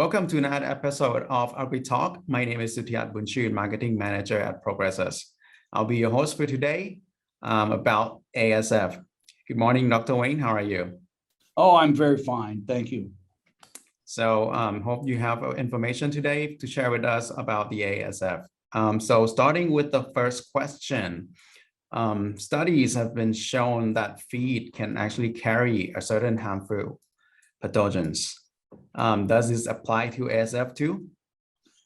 Welcome to another episode of Agri-Talk. My name is Sutiat Bunchun, Marketing Manager at Progresses. I'll be your host for today about ASF. Good morning, Dr. Wayne. How are you? Oh, I'm very fine. Thank you. So hope you have information today to share with us about the ASF. So starting with the first question, studies have been shown that feed can actually carry a certain harmful pathogens. Does this apply to ASF too?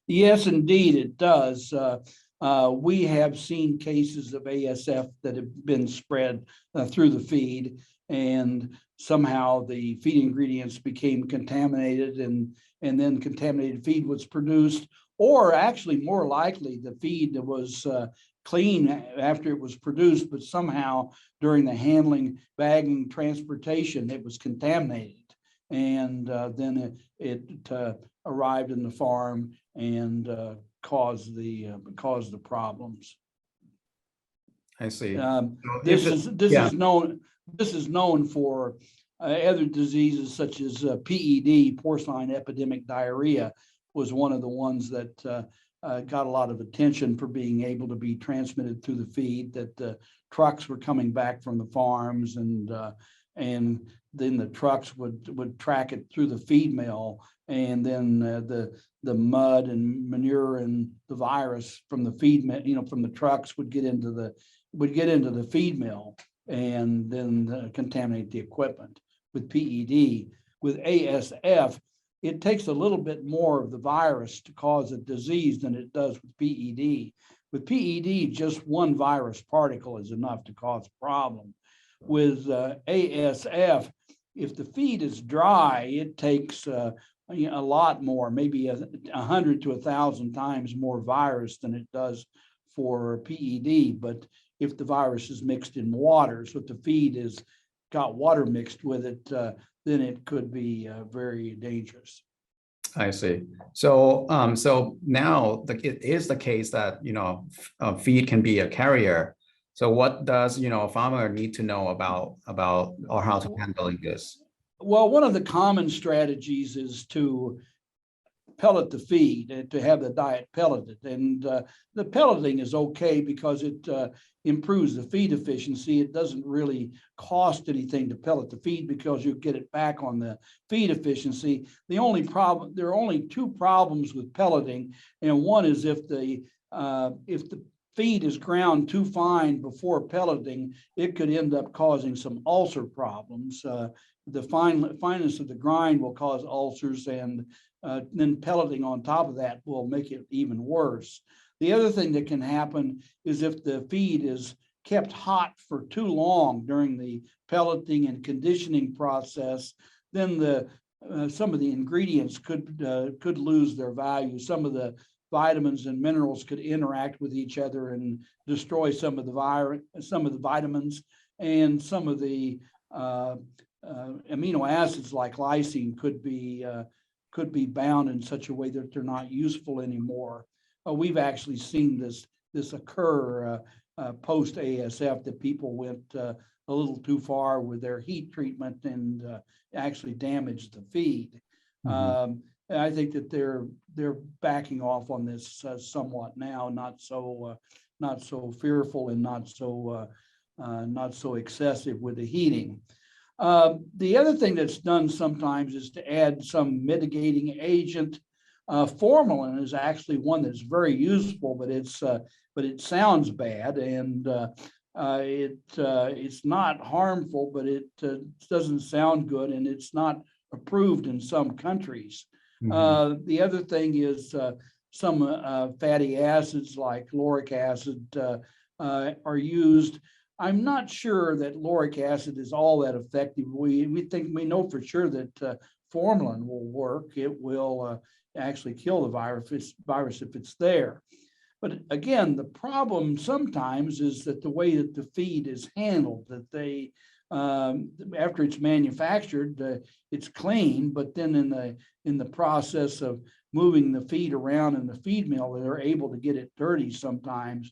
Yes, indeed, it does. We have seen cases of ASF that have been spread through the feed, and somehow the feed ingredients became contaminated, and then contaminated feed was produced, or actually more likely the feed was clean after it was produced, but somehow during the handling, bagging, transportation, it was contaminated. And then it arrived in the farm and caused the problems. I see. This is known for other diseases such as PED, porcine epidemic diarrhea, was one of the ones that got a lot of attention for being able to be transmitted through the feed. That the trucks were coming back from the farms, and then the trucks would track it through the feed mill, and then the mud and manure and the virus from the feed mill, from the trucks would get into the feed mill, and then contaminate the equipment. With PED, with ASF, it takes a little bit more of the virus to cause a disease than it does with PED. With PED, just one virus particle is enough to cause a problem. With ASF, if the feed is dry, it takes a lot more, maybe 100 to 1,000 times more virus than it does for PED. But if the virus is mixed in water, so if the feed has got water mixed with it, then it could be very dangerous. I see. So so now it is the case that feed can be a carrier. So what does a farmer need to know about or how to handle this? Well, one of the common strategies is to pellet the feed and to have the diet pelleted. And the pelleting is okay because it improves the feed efficiency. It doesn't really cost anything to pellet the feed because you get it back on the feed efficiency. There are only two problems with pelleting, and one is if the feed is ground too fine before pelleting, it could end up causing some ulcer problems. The fineness of the grind will cause ulcers, and then pelleting on top of that will make it even worse. The other thing that can happen is if the feed is kept hot for too long during the pelleting and conditioning process, then some of the ingredients could lose their value. Some of the vitamins and minerals could interact with each other and destroy some of the vitamins, and some of the amino acids like lysine could be bound in such a way that they're not useful anymore. We've actually seen this occur post ASF, that people went a little too far with their heat treatment and actually damaged the feed. Mm-hmm. I think that they're backing off on this somewhat now, not so fearful and not so excessive with the heating. The other thing that's done sometimes is to add some mitigating agent. Formalin is actually one that's very useful, but it sounds bad, and it's not harmful, but it doesn't sound good, and it's not approved in some countries. Mm-hmm. The other thing is some fatty acids like lauric acid are used. I'm not sure that lauric acid is all that effective. We know for sure that formalin will work. It will actually kill the virus if it's there. But again, the problem sometimes is that the way that the feed is handled, that they after it's manufactured, it's clean, but then in the process of moving the feed around in the feed mill, they're able to get it dirty sometimes.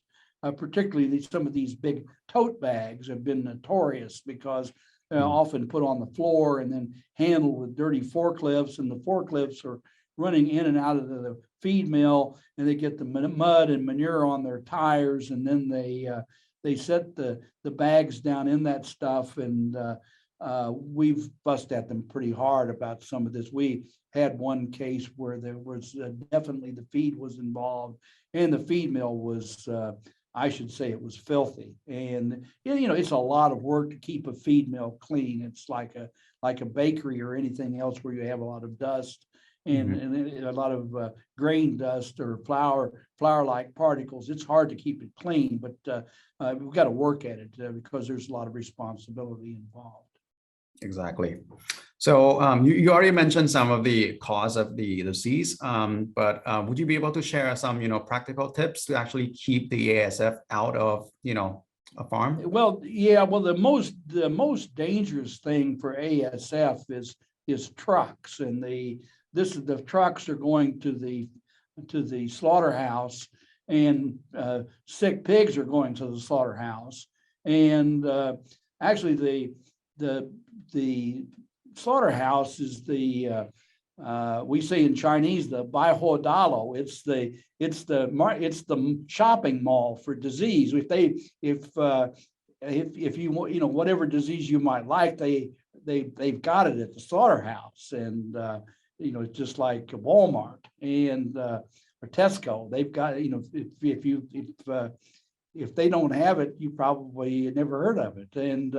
Particularly some of these big tote bags have been notorious because they're often put on the floor and then handled with dirty forklifts, and the forklifts are running in and out of the feed mill, and they get the mud and manure on their tires, and then they set the bags down in that stuff, and we've fussed at them pretty hard about some of this. We had one case where there was definitely the feed was involved, and the feed mill was, I should say, it was filthy. And it's a lot of work to keep a feed mill clean. It's like a bakery or anything else where you have a lot of dust and a lot of grain dust or flour-like particles. It's hard to keep it clean, but we've got to work at it because there's a lot of responsibility involved. Exactly. So you already mentioned some of the cause of the disease, but would you be able to share some, practical tips to actually keep the ASF out of, a farm? Well, yeah. Well, the most dangerous thing for ASF is trucks, and the trucks are going to the slaughterhouse, and sick pigs are going to the slaughterhouse, and actually the slaughterhouse is we say in Chinese the baihuodalo. It's the shopping mall for disease. If you whatever disease you might like, they've got it at the slaughterhouse, and it's just like Walmart and or Tesco. They've got if they don't have it, you probably never heard of it. And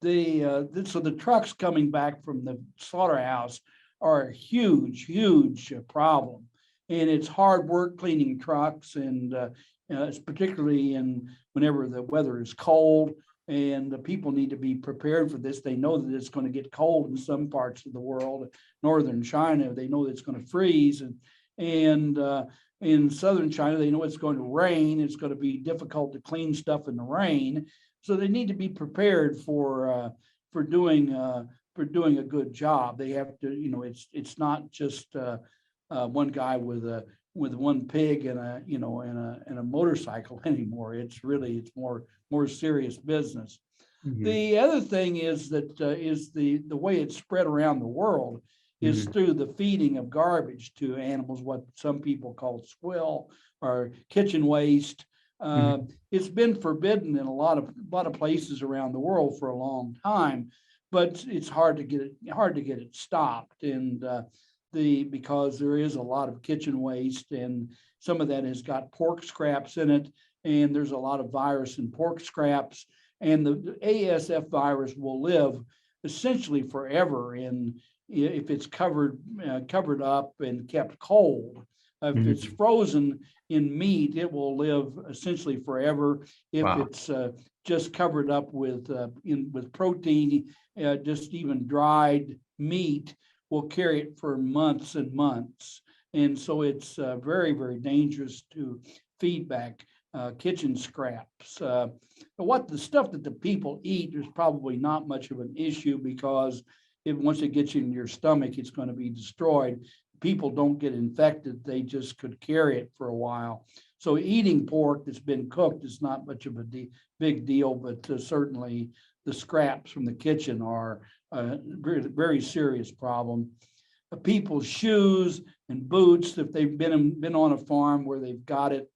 so the trucks coming back from the slaughterhouse are a huge problem, and it's hard work cleaning trucks, and it's particularly whenever the weather is cold, and the people need to be prepared for this. They know that it's going to get cold in some parts of the world. Northern China, they know that it's going to freeze, and in southern China, they know it's going to rain. It's going to be difficult to clean stuff in the rain. So they need to be prepared for doing a good job. They have to, it's not just one guy with one pig and a motorcycle anymore. It's more serious business. The other thing is that is the way it's spread around the world is through the feeding of garbage to animals, what some people call swill or kitchen waste. It's been forbidden in a lot of places around the world for a long time, but it's hard to get it stopped, and because there is a lot of kitchen waste, and some of that has got pork scraps in it, and there's a lot of virus in pork scraps, and the ASF virus will live essentially forever if it's covered up and kept cold. If it's frozen in meat, it will live essentially forever. If it's just covered up with protein, just even dried meat will carry it for months and months. And so it's very dangerous to feed back kitchen scraps. The stuff that the people eat is probably not much of an issue, because once it gets in your stomach, it's going to be destroyed. People don't get infected. They just could carry it for a while. So eating pork that's been cooked is not much of a big deal, but certainly the scraps from the kitchen are a very serious problem. People's shoes and boots, if they've been on a farm where they've got it,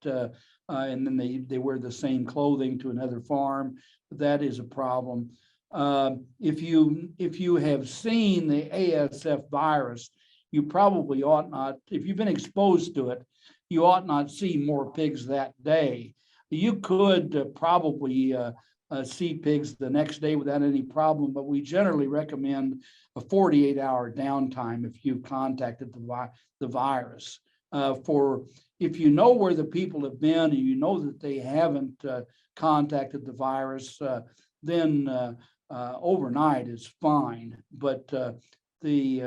and then they wear the same clothing to another farm, that is a problem. If you have seen the ASF virus, you probably ought not, if you've been exposed to it, you ought not see more pigs that day. You could probably see pigs the next day without any problem, but we generally recommend a 48-hour downtime if you've contacted the virus. If you know where the people have been and you know that they haven't contacted the virus, then overnight is fine. But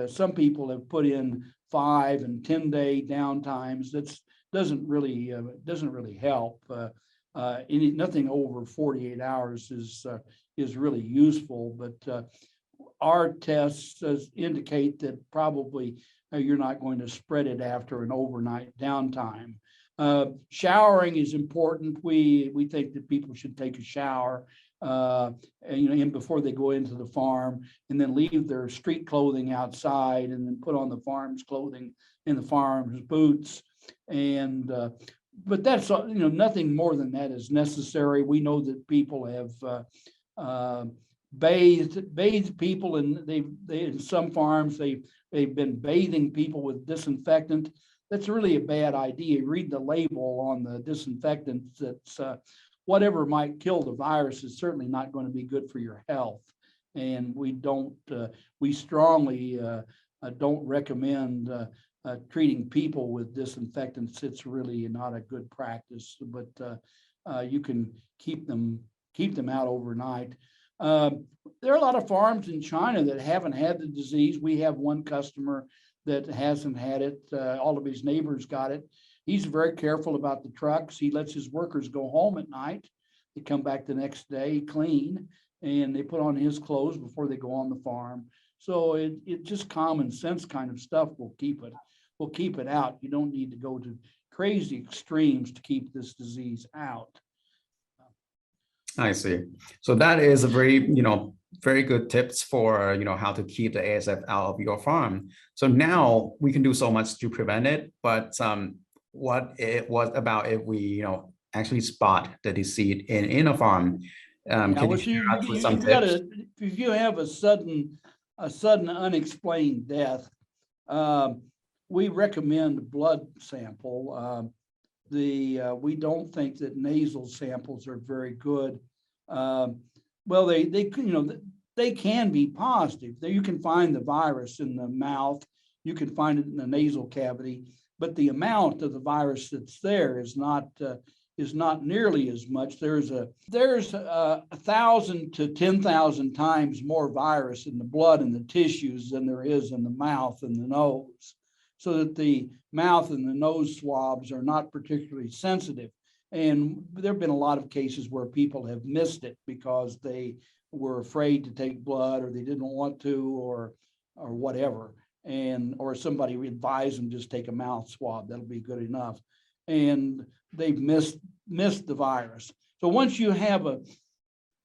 some people have put in 5 and 10-day downtimes. That doesn't really help. Nothing over 48 hours is really useful. But our tests indicate that probably you're not going to spread it after an overnight downtime. Showering is important. We think that people should take a shower and, in before they go into the farm, and then leave their street clothing outside, and then put on the farm's clothing and the farm's boots. And but that's nothing more than that is necessary. We know that people have bathed people, and they in some farms they've been bathing people with disinfectant. That's really a bad idea. You read the label on the disinfectant, that's whatever might kill the virus is certainly not going to be good for your health. And we strongly don't recommend treating people with disinfectants. It's really not a good practice, but you can keep them out overnight. There are a lot of farms in China that haven't had the disease. We have one customer that hasn't had it. All of his neighbors got it. He's very careful about the trucks. He lets his workers go home at night. They come back the next day clean, and they put on his clothes before they go on the farm. So it just common sense kind of stuff will keep it out. You don't need to go to crazy extremes to keep this disease out. I see. So that is a very good tips for, how to keep the ASF out of your farm. So now we can do so much to prevent it, but what about if we, actually spot the disease in a farm? Can you share us with some tips? If you have a sudden unexplained death, we recommend a blood sample. We don't think that nasal samples are very good. Well, they can be positive. You can find the virus in the mouth. You can find it in the nasal cavity, but the amount of the virus that's there is not nearly as much. There's 1,000 to 10,000 times more virus in the blood and the tissues than there is in the mouth and the nose, so that the mouth and the nose swabs are not particularly sensitive. And there have been a lot of cases where people have missed it because they were afraid to take blood, or they didn't want to, or whatever. Or somebody advised them just take a mouth swab, that'll be good enough. And they've missed the virus. So once you have a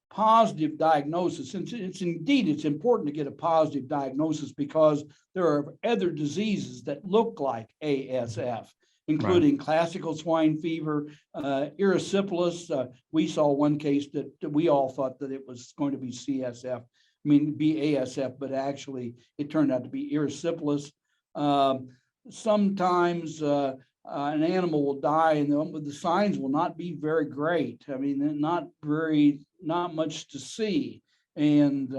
positive diagnosis, it's important to get a positive diagnosis, because there are other diseases that look like ASF, including classical swine fever, erysipelas. We saw one case that we all thought that it was going to be ASF, but actually it turned out to be erysipelas. Sometimes an animal will die, and the signs will not be very great. I mean, not much to see. And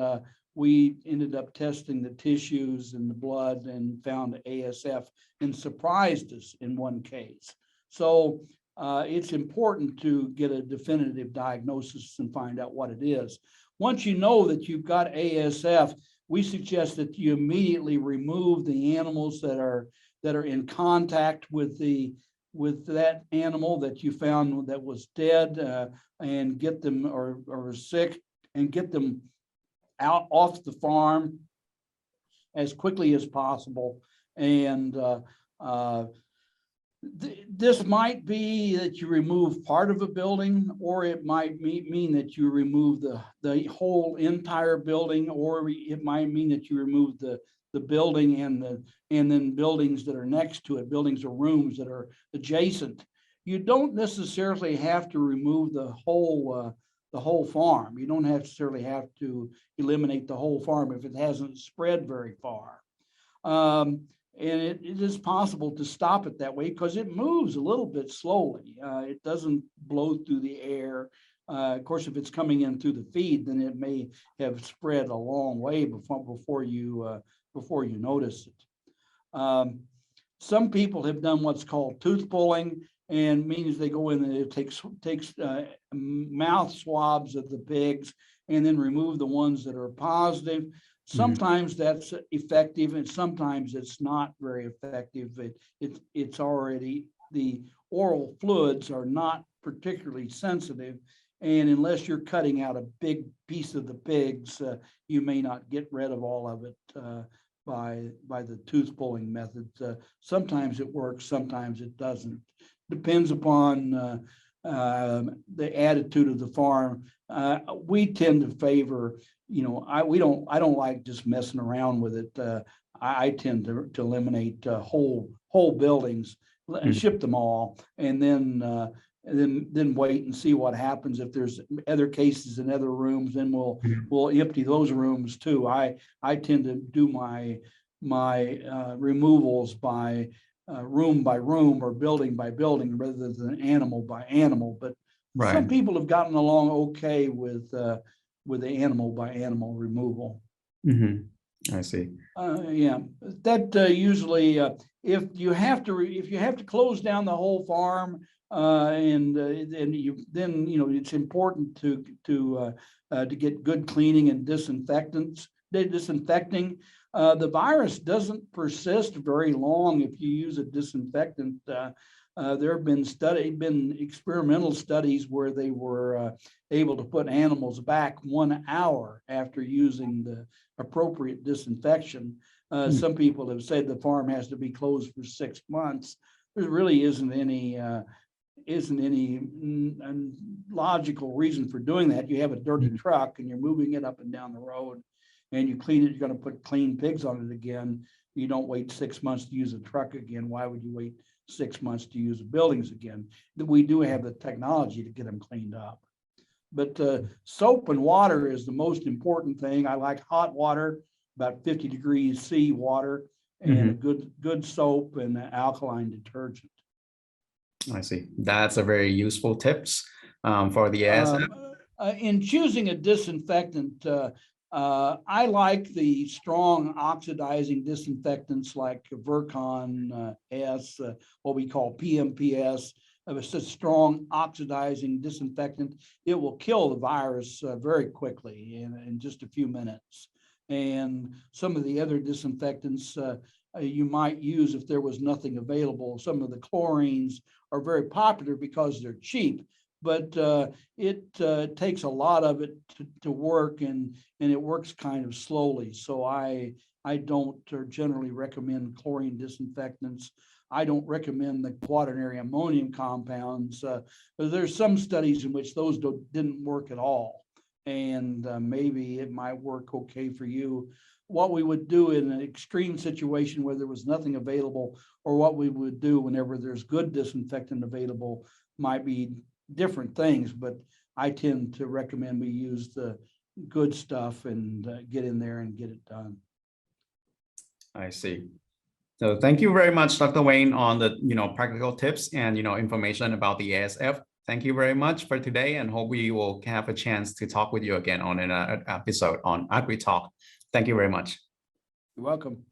we ended up testing the tissues and the blood and found ASF, and surprised us in one case. So it's important to get a definitive diagnosis and find out what it is. Once you know that you've got ASF, we suggest that you immediately remove the animals that are in contact with that animal that you found that was dead, and get them or sick, and get them out off the farm as quickly as possible. And this might be that you remove part of a building, or it might mean that you remove the whole entire building, or it might mean that you remove the building and then buildings that are next to it, buildings or rooms that are adjacent. You don't necessarily have to remove the whole farm. You don't necessarily have to eliminate the whole farm if it hasn't spread very far. And it is possible to stop it that way, because it moves a little bit slowly. It doesn't blow through the air. Of course, if it's coming in through the feed, then it may have spread a long way before you notice it. Some people have done what's called tooth pulling, and means they go in and it takes mouth swabs of the pigs and then remove the ones that are positive. Sometimes that's effective, and sometimes it's not very effective. It's already, the oral fluids are not particularly sensitive, and unless you're cutting out a big piece of the pigs, you may not get rid of all of it by the tooth pulling method. Sometimes it works, sometimes it doesn't. Depends upon the attitude of the farm. We tend to favor, I don't like just messing around with it. I tend to eliminate whole buildings and ship them all, and then wait and see what happens. If there's other cases in other rooms, then we'll empty those rooms too. I tend to do my removals by room by room or building by building rather than animal by animal. But some people have gotten along okay with the animal by animal removal. I see. Yeah, that usually if you have to close down the whole farm, and it's important to get good cleaning and disinfecting. The virus doesn't persist very long if you use a disinfectant. There have been experimental studies where they were able to put animals back 1 hour after using the appropriate disinfection. Some people have said the farm has to be closed for 6 months. There really isn't any logical reason for doing that. You have a dirty truck and you're moving it up and down the road, and you clean it. You're going to put clean pigs on it again. You don't wait 6 months to use a truck again. Why would you wait 6 months to use the buildings again? We do have the technology to get them cleaned up. But soap and water is the most important thing. I like hot water, about 50 degrees C water, and a good soap and alkaline detergent. I see. That's a very useful tips for the ASF. In choosing a disinfectant, I like the strong oxidizing disinfectants like Virkon S, what we call PMPS. It's a strong oxidizing disinfectant. It will kill the virus very quickly in just a few minutes. And some of the other disinfectants you might use if there was nothing available. Some of the chlorines are very popular because they're cheap, but it takes a lot of it to work, and it works kind of slowly. So I don't generally recommend chlorine disinfectants. I don't recommend the quaternary ammonium compounds. There's some studies in which those didn't work at all, and maybe it might work okay for you. What we would do in an extreme situation where there was nothing available, or what we would do whenever there's good disinfectant available, might be different things, but I tend to recommend we use the good stuff and get in there and get it done. I see. So thank you very much, Dr. Wayne, on the practical tips and information about the ASF. Thank you very much for today, and hope we will have a chance to talk with you again on an episode on Agri-Talk. Thank you very much. You're welcome.